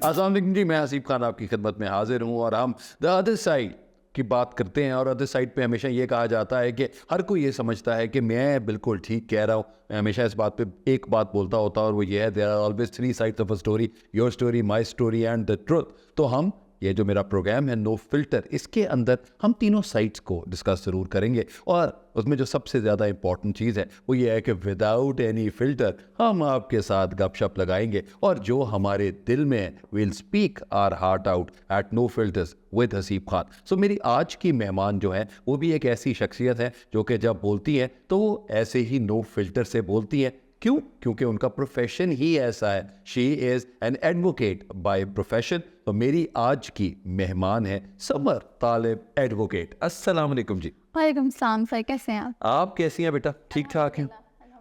अस्सलाम वालेकुम जी, मैं हसीब खान आपकी खिदमत में हाजिर हूँ और हम द अदर साइड की बात करते हैं। और अदर साइड पे हमेशा ये कहा जाता है कि हर कोई ये समझता है कि मैं बिल्कुल ठीक कह रहा हूँ। मैं हमेशा इस बात पे एक बात बोलता होता और वो ये है, there are always three sides of a story, your story, my story and the truth. तो हम ये जो मेरा प्रोग्राम है नो फिल्टर, इसके अंदर हम तीनों साइड्स को डिस्कस ज़रूर करेंगे। और उसमें जो सबसे ज़्यादा इंपॉर्टेंट चीज़ है वो ये है कि विदाउट एनी फ़िल्टर हम आपके साथ गपशप लगाएंगे और जो हमारे दिल में है will speak our heart out at no filters with Haseeb Khan. So मेरी आज की मेहमान जो है वो भी एक ऐसी शख्सियत है जो कि जब बोलती है तो वो ऐसे ही नो फिल्टर से बोलती है। क्यों? क्योंकि उनका प्रोफेशन ही ऐसा है। She is an advocate by profession. तो मेरी आज की मेहमान है समर तालिब, एडवोकेट। अस्सलाम वालेकुम जी। वालेकुम सलाम सर, कैसे हैं आप? आप कैसी हैं बेटा? ठीक ठाक हैं?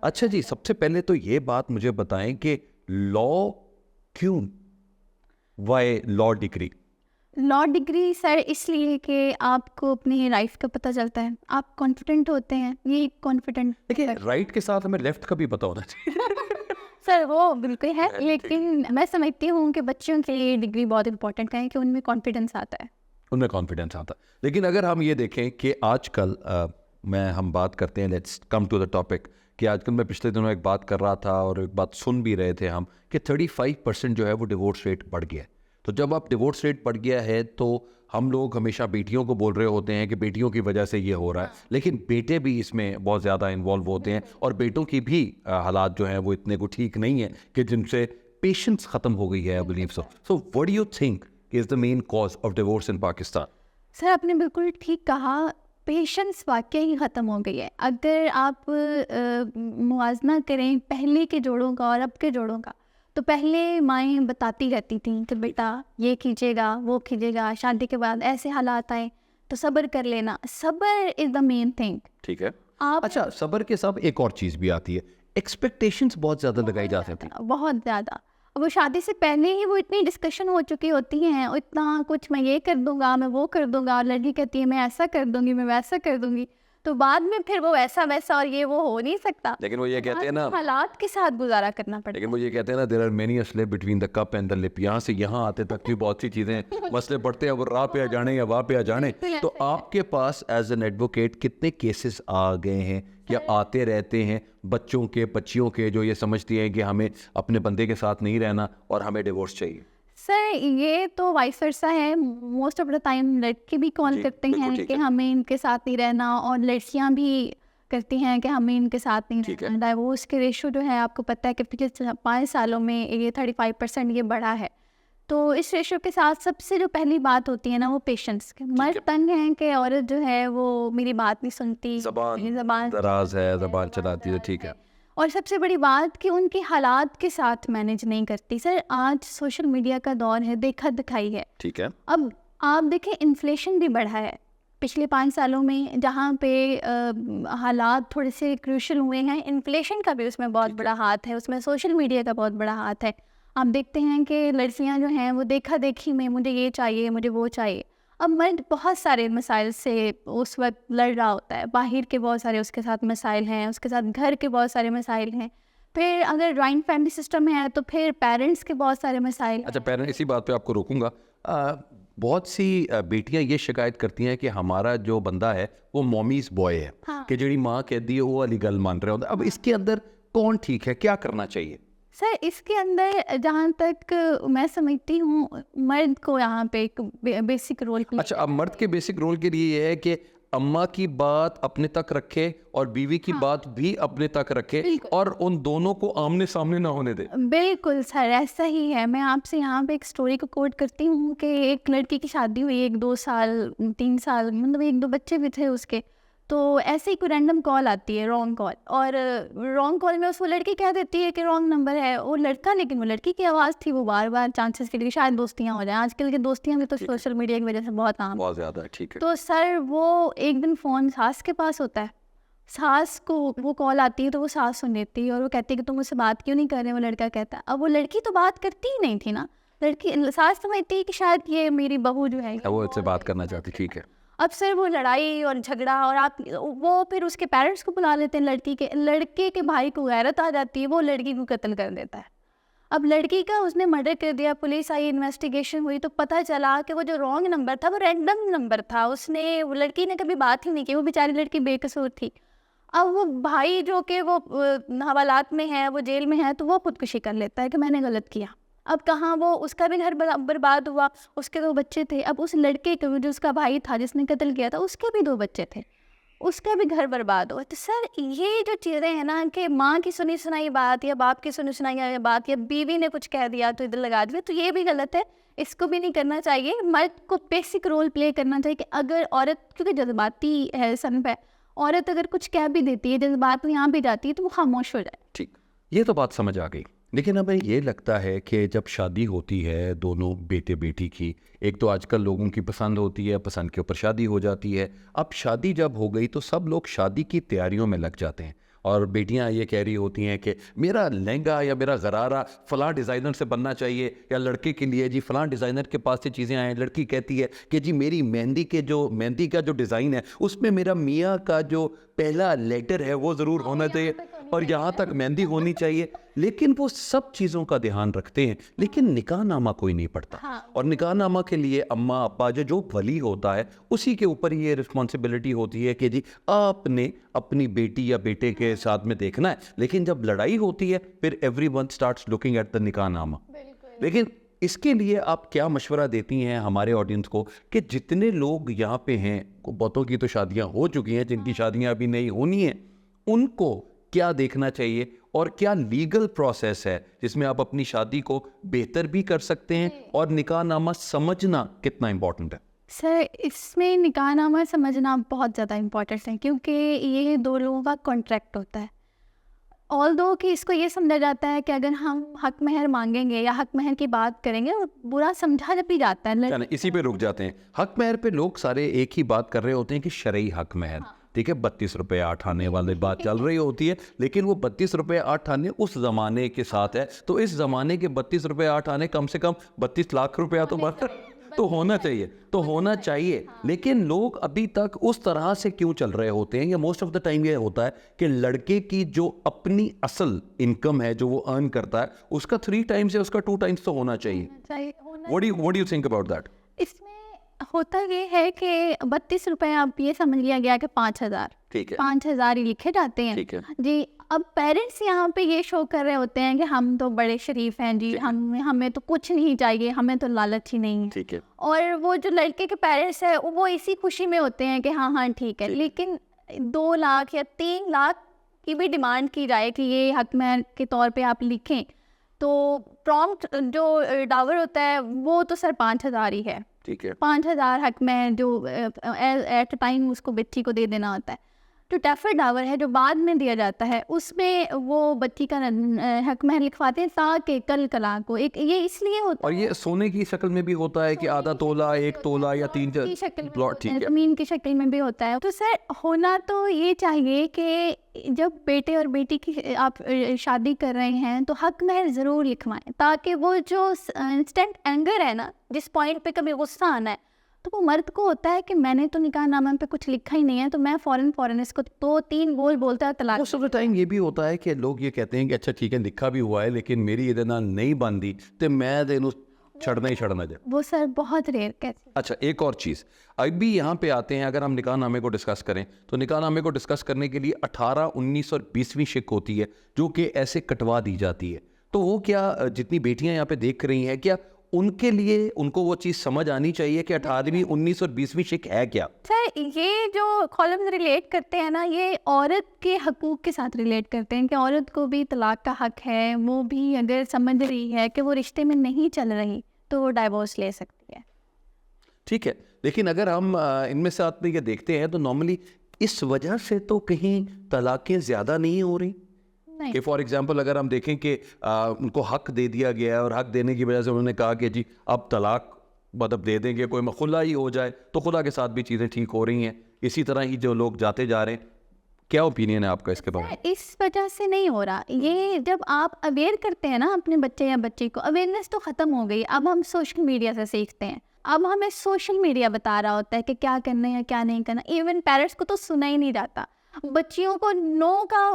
अच्छा जी, सबसे पहले तो ये बात मुझे बताएं कि लॉ क्यों, why law degree? Law degree sir इसलिए कि आपको अपनी राइट का पता चलता है, आप कॉन्फिडेंट होते हैं। ये कॉन्फिडेंट देखिए, राइट के साथ हमें लेफ्ट का भी पता होना चाहिए। सर वो बिल्कुल है, लेकिन मैं समझती हूँ कि बच्चों के लिए डिग्री बहुत इंपॉर्टेंट है कि उनमें कॉन्फिडेंस आता है। उनमें कॉन्फिडेंस आता। लेकिन अगर हम ये देखें कि आजकल हम बात करते हैं, let's come to the topic, कि आजकल मैं पिछले दिनों एक बात कर रहा था और एक बात सुन भी रहे थे हम कि 35% जो है वो डिवोर्स रेट बढ़ गया है। तो जब आप डिवोर्स रेट बढ़ गया है तो हम लोग हमेशा बेटियों को बोल रहे होते हैं कि बेटियों की वजह से ये हो रहा है, लेकिन बेटे भी इसमें बहुत ज़्यादा इन्वॉल्व होते हैं और बेटों की भी हालात जो हैं वो इतने को ठीक नहीं है कि जिनसे पेशेंस ख़त्म हो गई है, I believe so. So what do you think is the main cause of divorce in Pakistan? Sir आपने बिल्कुल ठीक कहा, पेशेंस वाकई ही ख़त्म हो गई है। अगर आप मुआजना करें पहले के जोड़ों का और अब के जोड़ों का, तो पहले माएँ बताती रहती थीं कि बेटा ये कीजिएगा, वो कीजिएगा, शादी के बाद ऐसे हालात आए तो सब्र कर लेना। सब्र इज़ द मेन थिंग। ठीक है। आप अच्छा, सब्र के साथ एक और चीज़ भी आती है, एक्सपेक्टेशंस बहुत ज़्यादा लगाई जा सकती हैं। बहुत ज़्यादा, वो शादी से पहले ही वो इतनी डिस्कशन हो चुकी होती हैं और इतना कुछ, मैं ये कर दूंगा, मैं वो कर दूंगा, और लड़की कहती है मैं ऐसा कर दूंगी, मैं वैसा कर दूंगी। तो बाद में फिर वो वैसा वैसा और ये वो हो नहीं सकता। लेकिन वो ये कहते हैं ना, हालात के साथ गुजारा करना पड़ता लेकिन वो ये कहते हैं ना, there are many a slip between the cup and the lip. यहाँ से यहाँ आते तक भी बहुत सी चीज़ें मसले पड़ते हैं, वो राह पे आ जाने या वाह पे आ जाने। तो आपके पास एज एन एडवोकेट कितने केसेस आ गए हैं या आते रहते हैं बच्चों के, बच्चियों के, जो ये समझती हैं कि हमें अपने बंदे के साथ नहीं रहना और हमें डिवोर्स चाहिए? सर ये तो वाइस वर्सा है। मोस्ट ऑफ द टाइम लड़के भी कॉल जी, करते बिल्कुल हैं ठीक कि है। हमें इनके साथ नहीं रहना, और लड़कियां भी करती हैं कि हमें इनके साथ नहीं ठीक है। रहना। डाइवोर्स के रेशो जो है आपको पता है कि पिछले 5 सालों में ये 35% ये बढ़ा है। तो इस रेशो के साथ सबसे जो पहली बात होती है ना, वो पेशेंस। मर्द तंग है कि औरत जो है वो मेरी बात नहीं सुनती, मेरी ज़बान दराज है, ज़बान चलाती है। ठीक है। और सबसे बड़ी बात कि उनके हालात के साथ मैनेज नहीं करती। सर आज सोशल मीडिया का दौर है, देखा दिखाई है। ठीक है। अब आप देखें इन्फ्लेशन भी बढ़ा है पिछले 5 सालों में, जहाँ पे हालात थोड़े से क्रूशल हुए हैं। इन्फ्लेशन का भी उसमें बहुत बड़ा हाथ है, उसमें सोशल मीडिया का बहुत बड़ा हाथ है। आप देखते हैं कि लड़कियां जो हैं वो देखा देखी में मुझे ये चाहिए, मुझे वो चाहिए। अब मर्द बहुत सारे मसाइल से उस वक्त लड़ रहा होता है, बाहर के बहुत सारे उसके साथ मसाइल हैं, उसके साथ घर के बहुत सारे मसाइल हैं, फिर अगर जॉइंट फैमिली सिस्टम है तो फिर पेरेंट्स के बहुत सारे मसाइल हैं। अच्छा, पेरेंट, इसी बात पे आपको रोकूंगा। बहुत सी बेटियां ये शिकायत करती हैं कि हमारा जो बंदा है वो मॉमीज बॉय है, हाँ। कि ਜਿਹੜੀ माँ कहती है वो वाली गल मान रहे होते हैं। अब इसके अंदर कौन ठीक है, क्या करना चाहिए? सर इसके अंदर जहाँ तक मैं समझती हूँ, मर्द को यहाँ पे एक बेसिक रोल प्ले। अच्छा, अब मर्द के बेसिक रोल के लिए ये है कि अम्मा की बात अपने तक रखे और बीवी की बात भी अपने तक रखे बिल्कुल। और उन दोनों को आमने सामने ना होने दे। बिल्कुल सर, ऐसा ही है। मैं आपसे यहाँ पे एक स्टोरी को कोट करती हूँ कि एक लड़की की शादी हुई 1-2 साल 3 साल, मतलब 1-2 बच्चे भी थे उसके। तो ऐसे ही कोई रैंडम कॉल आती है, रॉन्ग कॉल, और रॉन्ग कॉल में उसको लड़की कह देती है कि रॉन्ग नंबर है। वो लड़का, लेकिन वो लड़की की आवाज़ थी। वो बार बार चांसेस के लिए शायद दोस्तियाँ हो जाएं, आजकल की दोस्तियाँ भी तो सोशल मीडिया की वजह से बहुत आम। बहुत ज़्यादा है। ठीक है। तो सर वो एक दिन फ़ोन सास के पास होता है, सास को वो कॉल आती है तो वो सास सुन लेती है और वो कहती है कि तुम मुझसे बात क्यों नहीं कर रहे। वो लड़का कहता है, अब वो लड़की तो बात करती ही नहीं थी ना। लड़की, सास समझती है कि शायद ये मेरी बहू जो है वो इससे बात करना चाहती। ठीक है। अब सर वो लड़ाई और झगड़ा, और आप वो फिर उसके पेरेंट्स को बुला लेते हैं लड़की के। लड़के के भाई को गैरत आ जाती है, वो लड़की को कत्ल कर देता है। अब लड़की का उसने मर्डर कर दिया, पुलिस आई, इन्वेस्टिगेशन हुई तो पता चला कि वो जो रॉन्ग नंबर था वो रैंडम नंबर था, उसने वो लड़की ने कभी बात ही नहीं की, वो बेचारी लड़की बेकसूर थी। अब वो भाई जो कि वो हवालात में है, वो जेल में है, तो वो खुदकुशी कर लेता है कि मैंने गलत किया। अब कहाँ वो, उसका भी घर बर्बाद हुआ, उसके 2 बच्चे थे। अब उस लड़के के जो उसका भाई था जिसने कत्ल किया था, उसके भी 2 बच्चे थे, उसका भी घर बर्बाद हुआ। तो सर ये जो चीज़ें हैं ना कि माँ की सुनी सुनाई बात या बाप की सुनी सुनाई बात या बीवी ने कुछ कह दिया तो इधर लगा दिया, तो ये भी गलत है, इसको भी नहीं करना चाहिए। मर्द को बेसिक रोल प्ले करना चाहिए कि अगर औरत, क्योंकि जज्बाती है सन पे, औरत अगर कुछ कह भी देती है, जज्बात में यहाँ भी जाती है, तो वो खामोश हो जाए। ठीक, ये तो बात समझ आ गई। लेकिन हमें ये लगता है कि जब शादी होती है दोनों बेटे बेटी की, एक तो आजकल लोगों की पसंद होती है, पसंद के ऊपर शादी हो जाती है। अब शादी जब हो गई तो सब लोग शादी की तैयारियों में लग जाते हैं, और बेटियां ये कह रही होती हैं कि मेरा लहंगा या मेरा गरारा फ़लाँ डिज़ाइनर से बनना चाहिए, या लड़के के लिए जी फ़लाँ डिज़ाइनर के पास से चीज़ें आएँ। लड़की कहती है कि जी मेरी मेहंदी का जो डिज़ाइन है उसमें मेरा मियाँ का जो पहला लेटर है वो ज़रूर होना चाहिए, और यहाँ तक मेहंदी होनी चाहिए। लेकिन वो सब चीज़ों का ध्यान रखते हैं, लेकिन निकाहनामा कोई नहीं पढ़ता। हाँ। और निकाहनामा के लिए अम्मा अब्बा जो वली होता है उसी के ऊपर ये रिस्पॉन्सिबिलिटी होती है कि जी आपने अपनी बेटी या बेटे के साथ में देखना है। लेकिन जब लड़ाई होती है फिर everyone starts looking at the निकाहनामा। लेकिन इसके लिए आप क्या मशवरा देती हैं हमारे ऑडियंस को कि जितने लोग यहाँ पे हैं, बहुतों की तो शादियाँ हो चुकी हैं, जिनकी शादियाँ अभी नहीं होनी हैं, उनको क्या देखना चाहिए और क्या लीगल प्रोसेस है जिसमें आप अपनी शादी को बेहतर भी कर सकते हैं, और निकाहनामा समझना कितना इम्पोर्टेंट है? सर इसमें निकाहनामा समझना बहुत ज़्यादा इम्पोर्टेंट है, क्योंकि ये 2 लोगों का कॉन्ट्रैक्ट होता है। ऑल्दो कि इसको ये समझा जाता है कि अगर हम हक महर मांगेंगे या हक महर की बात करेंगे, और बुरा समझा जब भी जाता है। क्या ना, इसी पे रुक जाते हैं। हक महर पे लोग सारे एक ही बात कर रहे होते हैं कि शरई हक महर, ठीक है, 32 रुपये 8 आने वाली बात चल रही होती है। लेकिन वो 32 रुपये 8 आने उस ज़माने के साथ है, तो इस ज़माने के 32 रुपये 8 आने कम से कम 32 लाख रुपया तो होना चाहिए, तो होना चाहिए। लेकिन लोग अभी तक उस तरह से क्यों चल रहे होते हैं, या मोस्ट ऑफ द टाइम ये होता है कि लड़के की जो अपनी असल इनकम है जो वो अर्न करता है उसका 3 टाइम्स या उसका 2 टाइम्स तो होना चाहिए। What do you think about that? इसमें होता ये है कि 32 रुपए आप ये समझ लिया गया कि 5,000, ठीक है, 5,000 ही लिखे जाते हैं ठीक है, जी। अब पेरेंट्स यहाँ पे ये शो कर रहे होते हैं कि हम तो बड़े शरीफ हैं जी, हमें तो कुछ नहीं चाहिए, हमें तो लालच ही नहीं है। ठीक है। और वो जो लड़के के पेरेंट्स है वो इसी खुशी में होते हैं कि हाँ हाँ ठीक है। लेकिन 2 लाख या 3 लाख की भी डिमांड की जाए कि ये हक महर के तौर पे आप लिखें, तो प्रॉम्प्ट जो डावर होता है वो तो सर 5,000 ही है, ठीक है, 5,000 हक में जो एट टाइम उसको बच्ची को दे देना होता है। जो टैफर डावर है जो बाद में दिया जाता है, उसमें वो बच्ची का हक महर लिखवाते हैं ताकि कल कला को एक ये इसलिए होता और है। ये सोने की शक्ल में भी होता है कि आधा तोला, 1 तोला या 3 की शक्ल में प्लॉट, होता है, ठीक है। जमीन की शक्ल में भी होता है। तो सर होना तो ये चाहिए कि जब बेटे और बेटी की आप शादी कर रहे हैं तो हक महर ज़रूर लिखवाएं, ताकि वो जो इंस्टेंट एंगर है ना, जिस पॉइंट पे कभी गुस्सा आना है, तो वो मर्द को होता है कि मैंने तो निकाहनामा पे कुछ लिखा ही नहीं है, तो मैं फ़ौरन इसको 2-3 बोल बोलता है तलाक। मोस्ट ऑफ द टाइम ये भी होता है कि लोग ये कहते हैं कि अच्छा ठीक है लिखा भी हुआ है लेकिन मेरी ਇਹਦੇ ਨਾਲ नहीं बनती तो मैं ਇਹਨੂੰ छड़ना ही छड़ना जाए। वो सर बहुत रेयर कैसे। अच्छा, एक और चीज़ अभी यहाँ पे आते हैं, अगर हम निकाहनामे को डिस्कस करें तो निकाहनामे को डिस्कस करने के लिए 18, 19 और 20वीं शिक होती है जो कि ऐसे कटवा दी जाती है। तो वो क्या जितनी बेटियां यहाँ पे देख रही हैं, क्या उनके लिए उनको वो चीज़ समझ आनी चाहिए कि 18वीं, 19 और 20वीं शिक है क्या? सर ये जो कॉलम्स रिलेट करते हैं ना, ये औरत के हकूक़ के साथ रिलेट करते हैं कि औरत को भी तलाक का हक है। वो भी अगर समझ रही है कि वो रिश्ते में नहीं चल रही तो वो डाइवोर्स ले सकती है। ठीक है, लेकिन अगर हम इनमें से आप ये देखते हैं तो नॉर्मली इस वजह से तो कहीं तलाक़ें ज़्यादा नहीं हो रही कि फॉर एग्जांपल अगर हम देखें कि उनको हक दे दिया गया है और हक देने की वजह से उन्होंने कहा कि जी अब तलाक मतलब दे देंगे, कोई खुला ही हो जाए, तो खुला के साथ भी चीज़ें ठीक हो रही हैं। इसी तरह ही जो लोग जाते जा रहे हैं, क्या ओपिनियन है आपका इसके बारे में? इस वजह से नहीं हो रहा ये, जब आप अवेयर करते हैं ना अपने बच्चे या बच्ची को, अवेयरनेस तो ख़त्म हो गई। अब हम सोशल मीडिया से सीखते हैं, अब हमें सोशल मीडिया बता रहा होता है कि क्या करना है क्या नहीं करना। इवन पेरेंट्स को तो सुना ही नहीं जाता, बच्चियों को नो का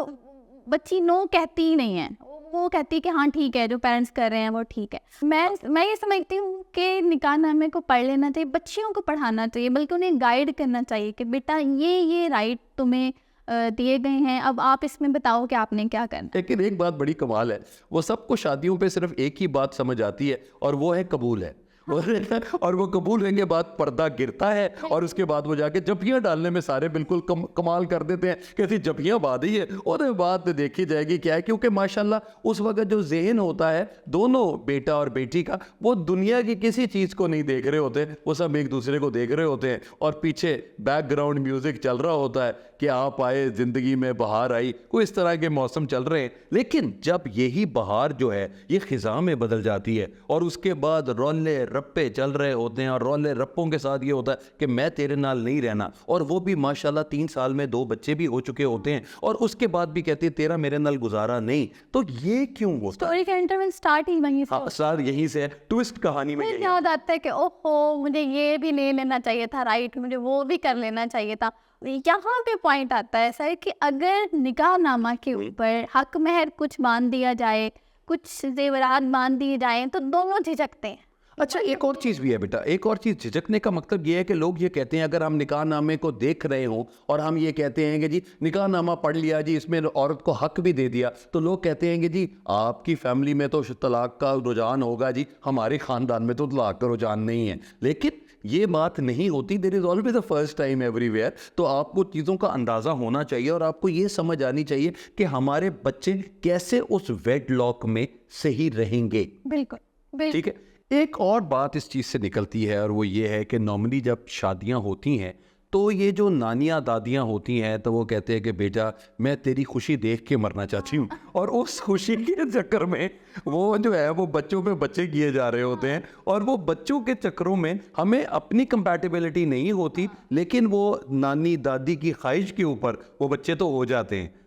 बच्ची नो कहती ही नहीं है, वो कहती है कि हाँ ठीक है, जो पेरेंट्स कर रहे हैं वो ठीक है। मैं ये समझती हूँ कि निकाहनामे को पढ़ लेना चाहिए, बच्चियों को पढ़ाना चाहिए, बल्कि उन्हें गाइड करना चाहिए कि बेटा ये राइट तुम्हें दिए गए हैं, अब आप इसमें बताओ कि आपने क्या करना। लेकिन एक बात बड़ी कमाल है, वो सबको शादियों पे सिर्फ एक ही बात समझ आती है और वो है कबूल है। और वो कबूल होने के बाद पर्दा गिरता है और उसके बाद वो जाके जबियाँ डालने में सारे बिल्कुल कमाल कर देते हैं, कैसी जबियाँ बात ही है और बात देखी जाएगी क्या है, क्योंकि माशाल्लाह उस वक्त जो जहन होता है दोनों बेटा और बेटी का, वो दुनिया की किसी चीज़ को नहीं देख रहे होते, वो सब एक दूसरे को देख रहे होते हैं और पीछे बैकग्राउंड म्यूजिक चल रहा होता है कि आप आए ज़िंदगी में बहार आई, कोई इस तरह के मौसम चल रहे हैं। लेकिन जब यही बहार जो है ये ख़िज़ा में बदल जाती है और उसके बाद रौले रप्पे चल रहे होते हैं और रौले रप्पों के साथ ये होता है कि मैं तेरे नाल नहीं रहना, और वो भी माशाल्लाह 3 साल में 2 बच्चे भी हो चुके होते हैं और उसके बाद भी कहते हैं तेरा मेरे नाल गुजारा नहीं, तो ये क्यों होता है? स्टोरी का इंटरवल स्टार्ट ही वहीं से हाँ, सर यहीं से ट्विस्ट कहानी में फिर याद आता है कि ओहो मुझे ये भी ले लेना चाहिए था, राइट, मुझे वो भी कर लेना चाहिए था। यहाँ पे पॉइंट आता है सर कि अगर निकाहनामा के ऊपर हक महर कुछ बांध दिया जाए, कुछ जेवरात बांध दिए जाए, तो दोनों झिझकते हैं। अच्छा, एक और चीज़ भी है बेटा, एक और चीज़, झिझकने का मतलब ये है कि लोग ये कहते हैं अगर हम निकाहनामे को देख रहे हों और हम ये कहते हैं कि जी निकाहनामा पढ़ लिया जी, इसमें औरत को हक भी दे दिया, तो लोग कहते हैं कि जी आपकी फैमिली में तो तलाक का रुझान होगा जी, हमारे ख़ानदान में तो तलाक का रुझान नहीं है। लेकिन ये बात नहीं होती, there is always the first time everywhere. तो आपको चीज़ों का अंदाज़ा होना चाहिए और आपको ये समझ आनी चाहिए कि हमारे बच्चे कैसे उस वेडलॉक में सही रहेंगे। बिल्कुल ठीक है। एक और बात इस चीज़ से निकलती है और वो ये है कि नॉर्मली जब शादियां होती हैं तो ये जो नानियाँ दादियाँ होती हैं तो वो कहते हैं कि बेटा मैं तेरी खुशी देख के मरना चाहती हूँ, और उस खुशी के चक्कर में वो जो है वो बच्चों पे बच्चे किए जा रहे होते हैं और वो बच्चों के चक्करों में हमें अपनी कंपैटिबिलिटी नहीं होती, लेकिन वो नानी दादी की ख्वाहिश के ऊपर वो बच्चे तो हो जाते हैं।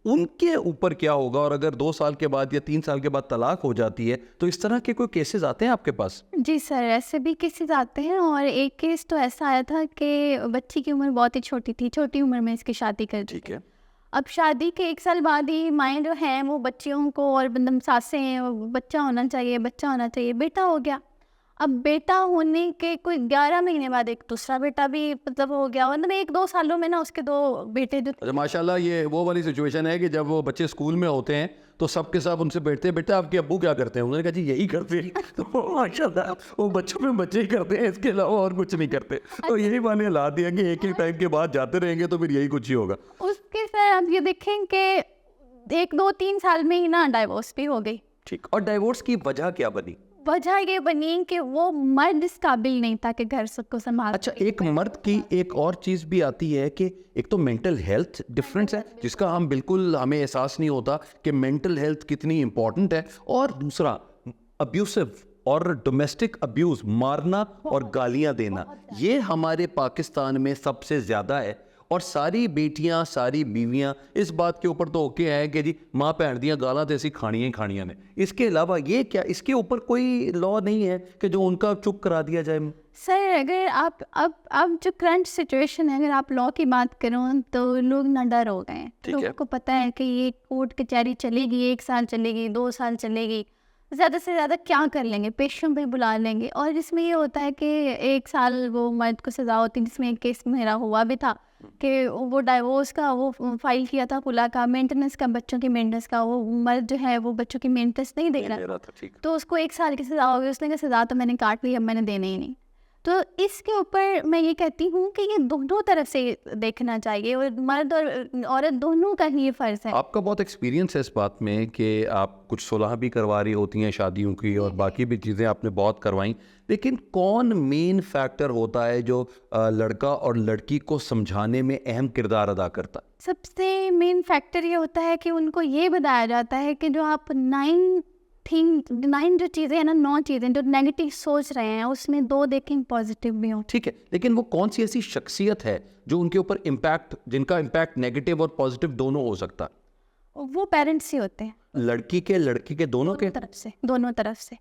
उनके ऊपर क्या होगा, और अगर 2 साल के बाद या 3 साल के बाद तलाक हो जाती है तो इस तरह के कोई केसेस आते हैं आपके पास? जी सर, ऐसे भी केसेस आते हैं और एक केस तो ऐसा आया था कि बच्ची की उम्र बहुत ही छोटी थी, छोटी उम्र में इसकी शादी कर दी। ठीक है। अब शादी के 1 साल बाद ही माएँ जो हैं वो बच्चियों को, और मतलब सासें हैं, वो बच्चा होना चाहिए, बच्चा होना चाहिए, बेटा हो गया। अब बेटा होने के कोई 11 महीने बाद एक दूसरा बेटा भी मतलब हो गया, मतलब 1-2 सालों में ना उसके 2 बेटे जो। अच्छा, माशाल्लाह ये वो वाली सिचुएशन है कि जब वो बच्चे स्कूल में होते हैं तो सबके सब उनसे बैठते हैं, बेटा आपके अब्बू क्या करते हैं? उन्होंने कहा जी यही करते हैं। तो माशाल्लाह वो बच्चों में बच्चे ही करते हैं, इसके अलावा और कुछ नहीं करते। तो यही माने ला दिया कि एक टाइम के बाद जाते रहेंगे तो फिर यही कुछ ही होगा। उसके सर आप ये देखें कि 1-2-3 साल में ही ना डाइवोर्स भी हो गई। ठीक, और डाइवोर्स की वजह क्या बनी? वजह ये बनी कि वो मर्द इस काबिल नहीं था कि घर सबको संभाल। अच्छा, एक मर्द की एक और चीज़ भी आती है कि एक तो मेंटल हेल्थ डिफरेंस है जिसका हम बिल्कुल हमें एहसास नहीं होता कि मेंटल हेल्थ कितनी इंपॉर्टेंट है, और दूसरा अब्यूसिव और डोमेस्टिक अब्यूज़, मारना और गालियां देना, ये हमारे पाकिस्तान में सबसे ज़्यादा है। और सारी बेटियां सारी बीवियां इस बात के ऊपर तो ओके है कि जी माँ भैन दियाँ गालां तो ऐसी खानियां ही खानियां ने, इसके अलावा ये क्या, इसके ऊपर कोई लॉ नहीं है कि जो उनका चुप करा दिया जाए? सर अगर आप अब जो करंट सिचुएशन है, अगर आप लॉ की बात करो तो लोग ना डर हो गए हैं। लोगों को पता है कि ये कोर्ट कचहरी चलेगी, 1 साल चलेगी, 2 साल चलेगी, ज़्यादा से ज़्यादा क्या कर लेंगे, पेशों पे बुला लेंगे। और इसमें ये होता है कि 1 साल वो मर्द को सज़ा होती है, जिसमें एक केस मेरा हुआ भी था कि वो डाइवोर्स का वो फाइल किया था, खुला का मेंटेनेंस का, बच्चों की मेंटेनेंस का, वो मर्द जो है वो बच्चों की मेंटेनेंस नहीं दे रहा था, तो उसको 1 साल की सज़ा हो गई। उसने कहा सज़ा तो मैंने काट ली, अब मैंने देना ही नहीं। तो इसके ऊपर मैं ये कहती हूँ कि ये दोनों तरफ से देखना चाहिए और मर्द और औरत दोनों का ही ये फ़र्ज़ है। आपका बहुत एक्सपीरियंस है इस बात में कि आप कुछ सुलह भी करवा रही होती हैं शादियों की और बाकी भी चीज़ें आपने बहुत करवाई, लेकिन कौन मेन फैक्टर होता है जो लड़का और लड़की को समझाने में अहम किरदार अदा करता है? सबसे मेन फैक्टर ये होता है कि उनको ये बताया जाता है कि जो आप 9 जो चीज़ें हैं ना, 9 चीज़ें जो नेगेटिव सोच रहे हैं उसमें 2 देखें पॉजिटिव भी हो। ठीक है, लेकिन वो कौन सी ऐसी शख्सियत है जो उनके ऊपर इम्पैक्ट, जिनका इम्पैक्ट नेगेटिव और पॉजिटिव दोनों हो सकता है? वो पेरेंट्स ही होते हैं, लड़की के दोनों के दोनों तरफ से।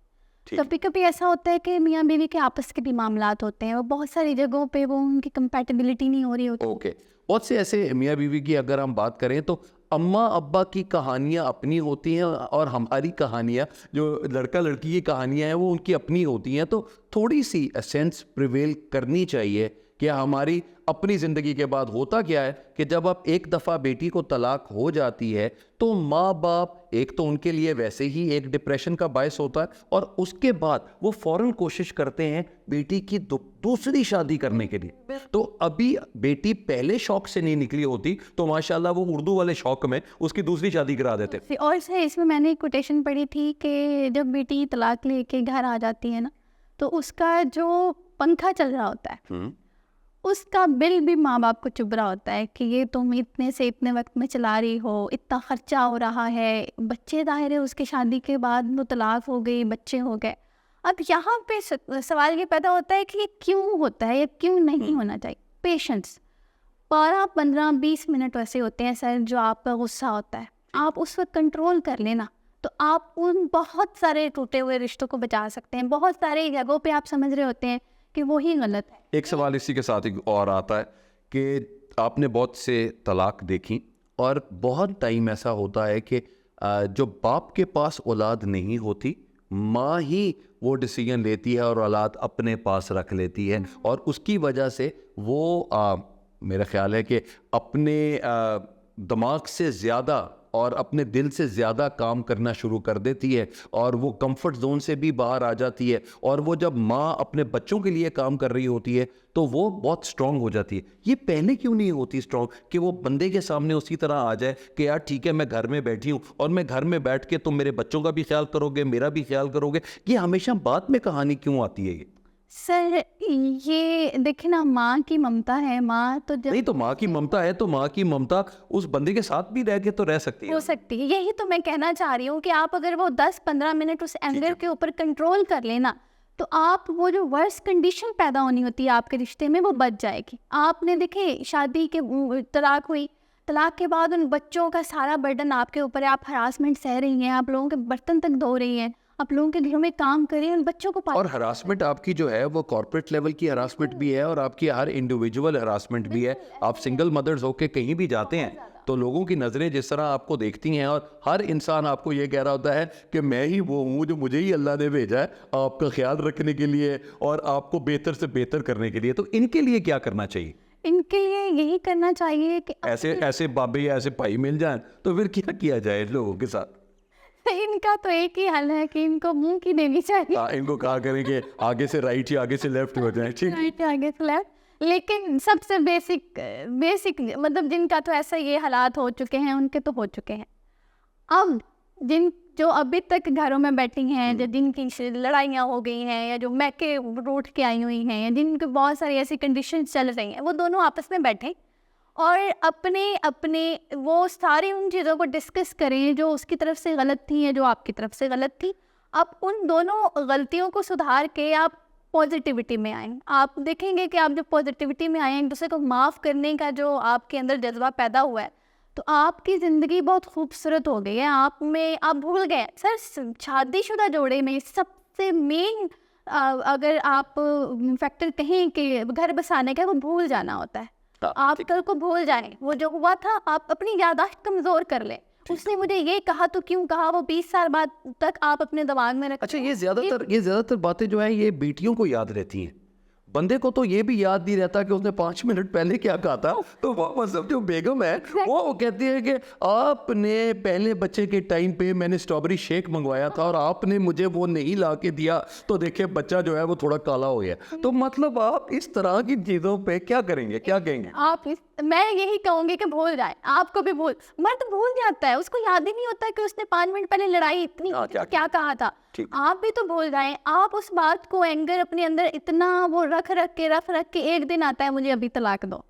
कभी कभी ऐसा होता है कि मियाँ बीवी के आपस के भी मामलात होते हैं, वो बहुत सारी जगहों पे वो उनकी कंपैटिबिलिटी नहीं हो रही होती। ओके, बहुत से ऐसे मियाँ बीवी की अगर हम बात करें तो अम्मा अब्बा की कहानियाँ अपनी होती हैं और हमारी कहानियाँ, जो लड़का लड़की की कहानियाँ हैं, वो उनकी अपनी होती हैं। तो थोड़ी सी सेंस प्रिवेल करनी चाहिए कि हमारी अपनी ज़िंदगी के बाद होता क्या है कि जब अब एक दफ़ा बेटी को तलाक हो जाती है तो माँ बाप एक तो उनके लिए वैसे ही एक डिप्रेशन का बायस होता है, और उसके बाद वो फ़ौरन कोशिश करते हैं बेटी की दूसरी शादी करने के लिए। तो अभी बेटी पहले शौक से नहीं निकली होती तो माशाल्लाह वो उर्दू वाले शौक में उसकी दूसरी शादी करा देते। और सर इसमें मैंने एक कोटेशन पढ़ी थी कि जब बेटी तलाक लेके घर आ जाती है ना, तो उसका जो पंखा चल रहा होता है उसका बिल भी माँ बाप को चुभ रहा होता है कि ये तुम इतने से इतने वक्त में चला रही हो, इतना खर्चा हो रहा है, बच्चे दाहिर है उसके शादी के बाद वो तलाक हो गई, बच्चे हो गए। अब यहाँ पे सवाल ये पैदा होता है कि ये क्यों होता है, ये क्यों नहीं होना चाहिए। पेशेंस 12-15-20 मिनट वैसे होते हैं सर जो आपका गुस्सा होता है, आप उस वक्त कंट्रोल कर लेना तो आप उन बहुत सारे टूटे हुए रिश्तों को बचा सकते हैं। बहुत सारे जगहों पे आप समझ रहे होते हैं कि वो ही गलत है। एक सवाल इसी के साथ एक और आता है कि आपने बहुत से तलाक देखी और बहुत टाइम ऐसा होता है कि जो बाप के पास औलाद नहीं होती, माँ ही वो डिसीजन लेती है और औलाद अपने पास रख लेती है, और उसकी वजह से वो मेरा ख्याल है कि अपने दिमाग से ज़्यादा और अपने दिल से ज़्यादा काम करना शुरू कर देती है और वो कंफर्ट जोन से भी बाहर आ जाती है। और वो जब माँ अपने बच्चों के लिए काम कर रही होती है तो वो बहुत स्ट्रांग हो जाती है। ये पहले क्यों नहीं होती स्ट्रांग कि वो बंदे के सामने उसी तरह आ जाए कि यार ठीक है, मैं घर में बैठी हूँ और मैं घर में बैठ के तुम मेरे बच्चों का भी ख्याल करोगे, मेरा भी ख्याल करोगे। ये हमेशा बाद में कहानी क्यों आती है? ये सर ये देखिए ना, माँ की ममता है, माँ तो जब नहीं, तो माँ की ममता है तो माँ की ममता उस बंदे के साथ भी रह के तो रह सकती है। हो सकती है। यही तो मैं कहना चाह रही हूँ कि आप अगर वो 10-15 मिनट उस एंगर के ऊपर कंट्रोल कर लेना तो आप वो जो वर्स्ट कंडीशन पैदा होनी होती है आपके रिश्ते में वो बच जाएगी। आपने देखे शादी के तलाक हुई, तलाक के बाद उन बच्चों का सारा बर्डन आपके ऊपर है, आप हरासमेंट सह रही हैं, आप लोगों के बर्तन तक धो रही हैं, आप लोगों के घरों में काम कर रही हैं, उन बच्चों को और हरासमेंट आपकी जो है वो कॉर्पोरेट लेवल की हरासमेंट भी है और आपकी हर इंडिविजुअल हरासमेंट भी है। आप सिंगल मदर्स होके कहीं भी जाते हैं तो लोगों की नज़रें जिस तरह आपको देखती हैं, और हर इंसान आपको ये कह रहा होता है कि मैं ही वो हूँ जो मुझे ही अल्लाह ने भेजा है आपका ख्याल रखने के लिए और आपको बेहतर से बेहतर करने के लिए। तो इनके लिए क्या करना चाहिए? इनके लिए यही करना चाहिए कि ऐसे बाबे या ऐसे भाई मिल जाएं तो फिर क्या किया जाए लोगों के साथ? इनका तो एक ही हल है कि इनको मुंह की देनी चाहिए। इनको कहा करें कि आगे से राइट या आगे से लेफ्ट हो जाए, ठीक? राइट आगे से लेफ्ट। लेकिन सबसे बेसिक मतलब जिनका तो ऐसा ये हालात हो चुके हैं उनके तो हो चुके हैं। अब जो अभी तक घरों में बैठी हैं, जो जिनकी लड़ाइयाँ हो गई हैं या जो मैके रूठ के आई हुई हैं या जिनकी बहुत सारी ऐसी कंडीशन चल रही हैं, वो दोनों आपस में बैठें और अपने वो सारी उन चीज़ों को डिस्कस करें जो उसकी तरफ से गलत थी या जो आपकी तरफ से गलत थी। अब उन दोनों गलतियों को सुधार के आप पॉजिटिविटी में आएँ। आप देखेंगे कि आप जब पॉजिटिविटी में आएँ, एक दूसरे को माफ़ करने का जो आपके अंदर जज्बा पैदा हुआ है, तो आपकी ज़िंदगी बहुत खूबसूरत हो गई है। आप भूल गए सर, शादीशुदा जोड़े में सबसे मेन अगर आप फैक्टर कहें कि घर बसाने का, वो भूल जाना होता है। आप कल को भूल जाएं, वो जो हुआ था आप अपनी याददाश्त कमज़ोर कर लें। उसने मुझे ये कहा तो क्यों कहा, वो 20 साल बाद तक आप अपने दिमाग में रखें। अच्छा, ये ज़्यादातर बातें जो है ये बेटियों को याद रहती हैं। बंदे को तो ये भी याद नहीं रहता कि उसने 5 मिनट पहले क्या कहा था। तो वो मतलब जो बेगम है वो कहती है कि आपने पहले बच्चे के टाइम पे मैंने स्ट्रॉबेरी शेक मंगवाया था और आपने मुझे वो नहीं ला के दिया, तो देखिए बच्चा जो है वो थोड़ा काला हो गया। तो मतलब आप इस तरह की चीज़ों पे क्या करेंगे, क्या कहेंगे? मैं यही कहूँगी कि भूल जाए। आपको भी मर्द भूल जाता है, उसको याद ही नहीं होता कि उसने 5 मिनट पहले लड़ाई इतनी क्या कहा था। आप भी तो भूल जाएं। आप उस बात को एंगर अपने अंदर इतना वो रख के एक दिन आता है मुझे अभी तलाक दो,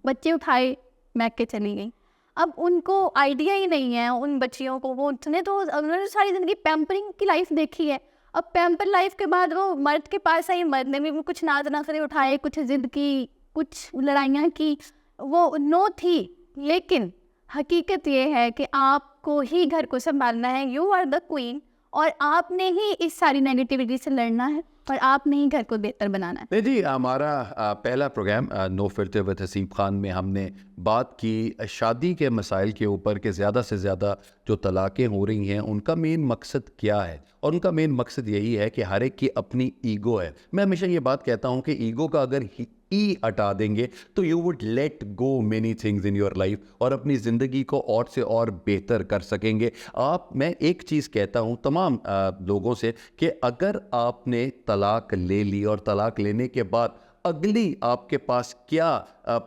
बच्चे उठाए मैके चली गई। अब उनको आइडिया ही नहीं है उन बच्चियों को, वो उन्होंने सारी ज़िंदगी पैम्परिंग की लाइफ देखी है। अब पैम्पर लाइफ के बाद वो मर्द के पास आई, मर्द ने भी वो कुछ नाज नखरे उठाए, कुछ जिद की, कुछ लड़ाइयाँ की, वो नो थी। लेकिन हकीकत ये है कि आपको ही घर को संभालना है, यू आर द क्वीन, और आपने ही इस सारी नेगेटिविटी से लड़ना है। और आपने ही घर को बेहतर बनाना है। नहीं जी, हमारा पहला programme no filter with Haseeb Khan में हमने बात की शादी के मसाइल के ऊपर कि ज़्यादा से ज़्यादा जो तलाक़ें हो रही हैं उनका मेन मकसद क्या है, और उनका मेन मकसद यही है कि हर एक की अपनी ईगो है। मैं हमेशा ये बात कहता हूँ कि ईगो का अगर ई हटा देंगे तो you would let go many things in your life और अपनी ज़िंदगी को और से और बेहतर कर सकेंगे मैं एक चीज़ कहता हूँ तमाम लोगों से कि अगर आपने तलाक ले ली और तलाक लेने के बाद अगली आपके पास क्या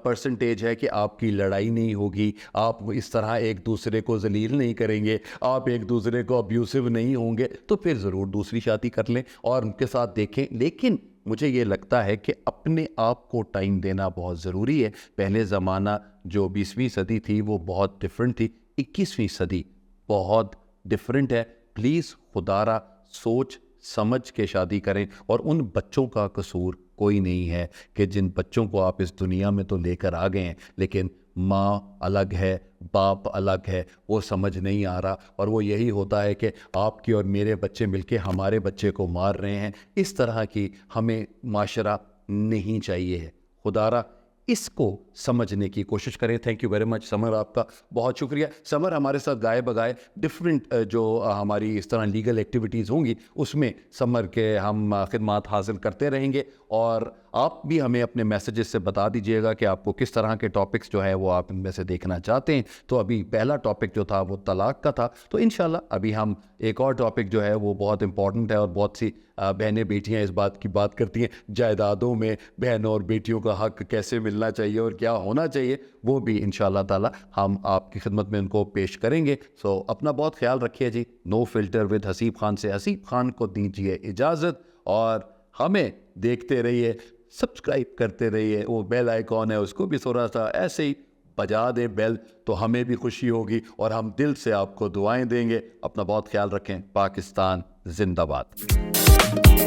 परसेंटेज है कि आपकी लड़ाई नहीं होगी, आप इस तरह एक दूसरे को जलील नहीं करेंगे, आप एक दूसरे को अब्यूसिव नहीं होंगे, तो फिर ज़रूर दूसरी शादी कर लें और उनके साथ देखें। लेकिन मुझे ये लगता है कि अपने आप को टाइम देना बहुत ज़रूरी है। पहले ज़माना जो 20वीं सदी थी वो बहुत डिफरेंट थी, 21वीं सदी बहुत डिफरेंट है। प्लीज़ खुदारा सोच समझ के शादी करें, और उन बच्चों का कसूर कोई नहीं है कि जिन बच्चों को आप इस दुनिया में तो लेकर आ गए हैं लेकिन माँ अलग है, बाप अलग है, वो समझ नहीं आ रहा, और वो यही होता है कि आपके और मेरे बच्चे मिलके हमारे बच्चे को मार रहे हैं। इस तरह की हमें माशरा नहीं चाहिए है। खुदारा इसको समझने की कोशिश करें। Thank you very much summer, आपका बहुत शुक्रिया। समर हमारे साथ गाए बगाए डिफरेंट जो हमारी इस तरह लीगल एक्टिविटीज़ होंगी उसमें समर के हम खिदमात हासिल करते रहेंगे, और आप भी हमें अपने मैसेजेस से बता दीजिएगा कि आपको किस तरह के टॉपिक्स जो है वो आप इनमें से देखना चाहते हैं। तो अभी पहला टॉपिक जो था वो तलाक का था, तो इंशाल्लाह अभी हम एक और टॉपिक जो है वो बहुत इंपॉर्टेंट है, और बहुत सी बहनें बेटियां इस बात की बात करती हैं जायदादों में बहनों और बेटियों का हक कैसे मिलना चाहिए और क्या होना चाहिए, वो भी इंशाल्लाह ताला हम आपकी खिदमत में उनको पेश करेंगे। सो अपना बहुत ख्याल रखिए जी। No filter with Haseeb Khan से हसीब खान को दीजिए इजाज़त, और हमें देखते रहिए, सब्सक्राइब करते रहिए, वो बेल आइकॉन है उसको भी थोड़ा सा ऐसे ही बजा दे बेल, तो हमें भी खुशी होगी और हम दिल से आपको दुआएं देंगे। अपना बहुत ख्याल रखें। पाकिस्तान जिंदाबाद।